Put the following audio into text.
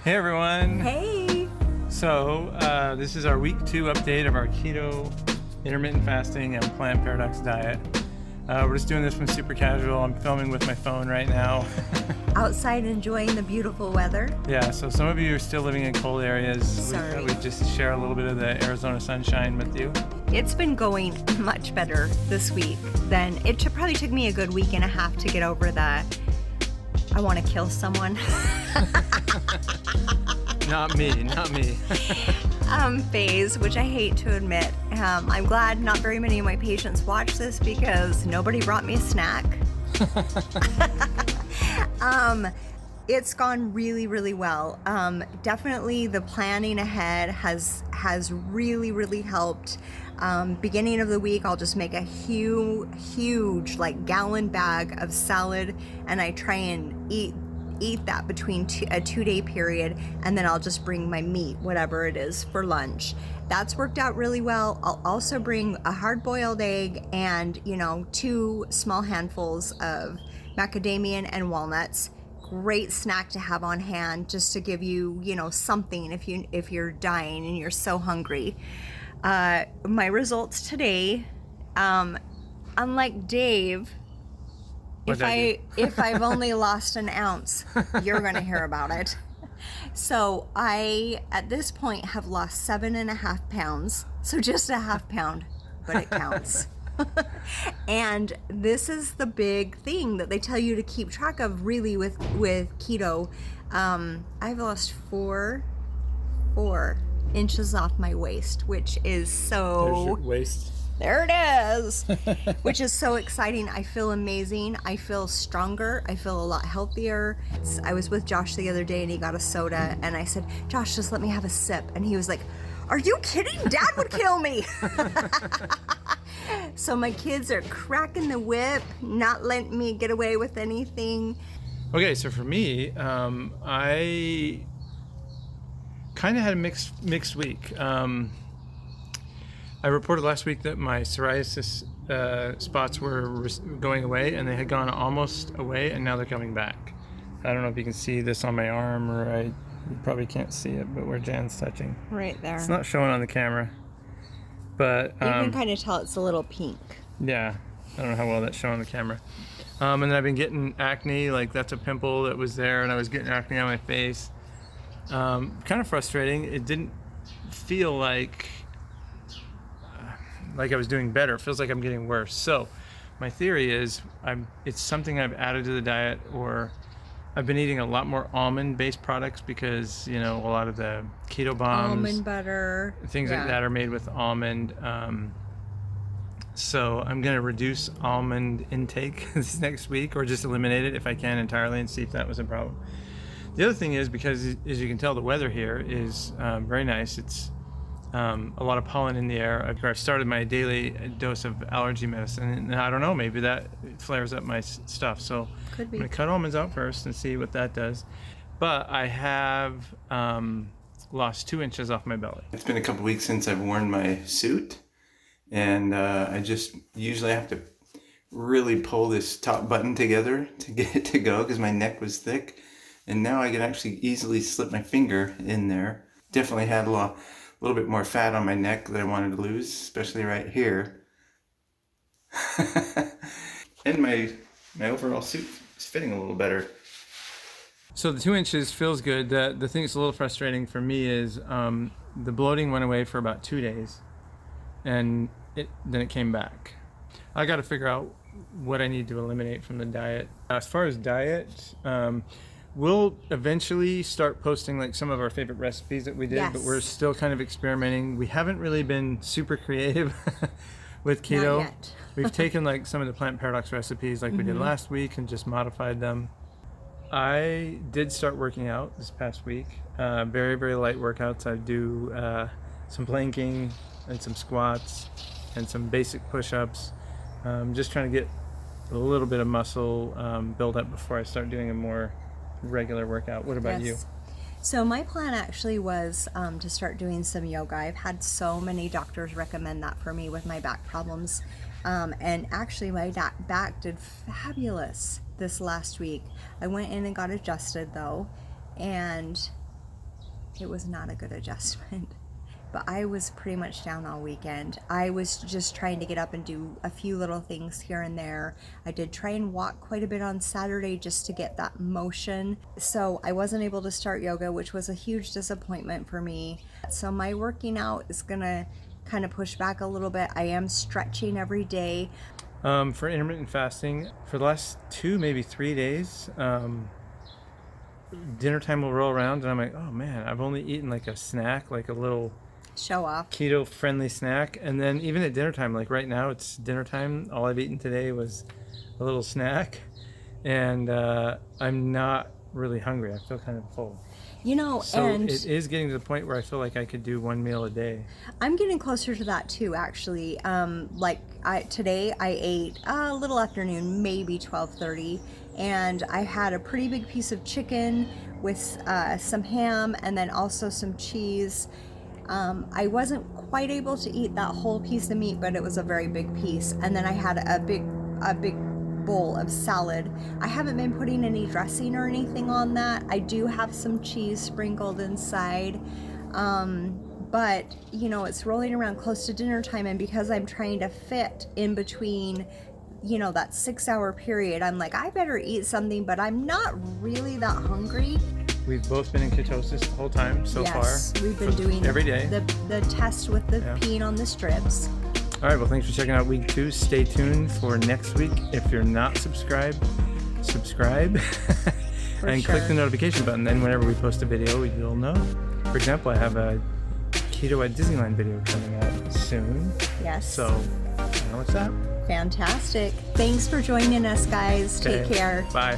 Hey everyone. Hey. So this is our week 2 update of our keto, intermittent fasting, and plant paradox diet. We're just doing this from super casual. I'm filming with my phone right now. Outside enjoying the beautiful weather. Yeah, so some of you are still living in cold areas. Sorry. We just share a little bit of the Arizona sunshine with you. It's been going much better this week than it probably took me a good week and a half to get over the I want to kill someone Not me. phase, which I hate to admit. I'm glad not very many of my patients watch this because nobody brought me a snack. It's gone really, really well. Definitely the planning ahead has really helped. Beginning of the week, I'll just make a huge like gallon bag of salad, and I try and eat that between a 2-day period, and then I'll just bring my meat, whatever it is, for lunch. That's worked out really well. I'll also bring a hard-boiled egg and 2 small handfuls of macadamia and walnuts. Great snack to have on hand, just to give you something if you're dying and you're so hungry. My results today, unlike Dave, if I've only lost an ounce, you're going to hear about it. So I, at this point, have lost 7.5 pounds. So just a half pound, but it counts. And this is the big thing that they tell you to keep track of really with keto. I've lost 4 inches off my waist, which is so... There's your waist. There it is, which is so exciting. I feel amazing. I feel stronger. I feel a lot healthier. I was with Josh the other day and he got a soda and I said, Josh, just let me have a sip. And he was like, are you kidding? Dad would kill me. So my kids are cracking the whip, not letting me get away with anything. Okay, so for me, I kind of had a mixed week. I reported last week that my psoriasis spots were going away, and they had gone almost away, and now they're coming back. I don't know if you can see this on my arm, or you probably can't see it, but where Jan's touching. Right there. It's not showing on the camera, but... you can kind of tell it's a little pink. Yeah, I don't know how well that's showing on the camera. And then I've been getting acne, like that's a pimple that was there, and I was getting acne on my face. Kind of frustrating. It didn't feel like I was doing better. It feels like I'm getting worse. So my theory is it's something I've added to the diet, or I've been eating a lot more almond-based products because, a lot of the keto bombs, almond butter, things like that are made with almond. So I'm going to reduce almond intake this next week, or just eliminate it if I can entirely, and see if that was a problem. The other thing is, because as you can tell, the weather here is very nice. It's a lot of pollen in the air. I've started my daily dose of allergy medicine, and I don't know, maybe that flares up my stuff. So could be. I'm going to cut almonds out first and see what that does. But I have lost 2 inches off my belly. It's been a couple weeks since I've worn my suit, and I just usually have to really pull this top button together to get it to go because my neck was thick. And now I can actually easily slip my finger in there. Definitely had a little bit more fat on my neck that I wanted to lose, especially right here. And my overall suit is fitting a little better. So the 2 inches feels good. The thing that's a little frustrating for me is the bloating went away for about 2 days, and then it came back. I got to figure out what I need to eliminate from the diet. As far as diet, we'll eventually start posting like some of our favorite recipes that we did, yes. But we're still kind of experimenting. We haven't really been super creative with keto. Not yet. We've taken like some of the plant paradox recipes like we did last week and just modified them. I did start working out this past week. Very, very light workouts. I do some planking and some squats and some basic push-ups. Just trying to get a little bit of muscle build up before I start doing a more regular workout. What about you? So my plan actually was to start doing some yoga. I've had so many doctors recommend that for me with my back problems. And actually my back did fabulous this last week. I went in and got adjusted though, and It was not a good adjustment. But I was pretty much down all weekend. I was just trying to get up and do a few little things here and there. I did try and walk quite a bit on Saturday just to get that motion. So I wasn't able to start yoga, which was a huge disappointment for me. So my working out is gonna kind of push back a little bit. I am stretching every day. For intermittent fasting, for the last 2, maybe 3 days, dinner time will roll around and I'm like, oh man, I've only eaten like a snack, like a little Show off. keto friendly snack. And then even at dinner time, like right now it's dinner time, all I've eaten today was a little snack, and I'm not really hungry. I feel kind of full. You know, So and it is getting to the point where I feel like I could do 1 meal a day. I'm getting closer to that too, actually. Today I ate a little afternoon, maybe 12:30, and I had a pretty big piece of chicken with some ham and then also some cheese. I wasn't quite able to eat that whole piece of meat, but it was a very big piece. And then I had a big bowl of salad. I haven't been putting any dressing or anything on that. I do have some cheese sprinkled inside. But you know, it's rolling around close to dinner time, and because I'm trying to fit in between, you know, that 6-hour period, I'm like, I better eat something, but I'm not really that hungry. We've both been in ketosis the whole time so far. Yes, we've been doing every day. the test with the peeing on the strips. All right, well, thanks for checking out week 2. Stay tuned for next week. If you're not subscribed, subscribe and click the notification button. Then whenever we post a video, you'll know. For example, I have a Keto at Disneyland video coming out soon. Yes. So, you know what's that? Fantastic. Thanks for joining us, guys. Okay. Take care. Bye.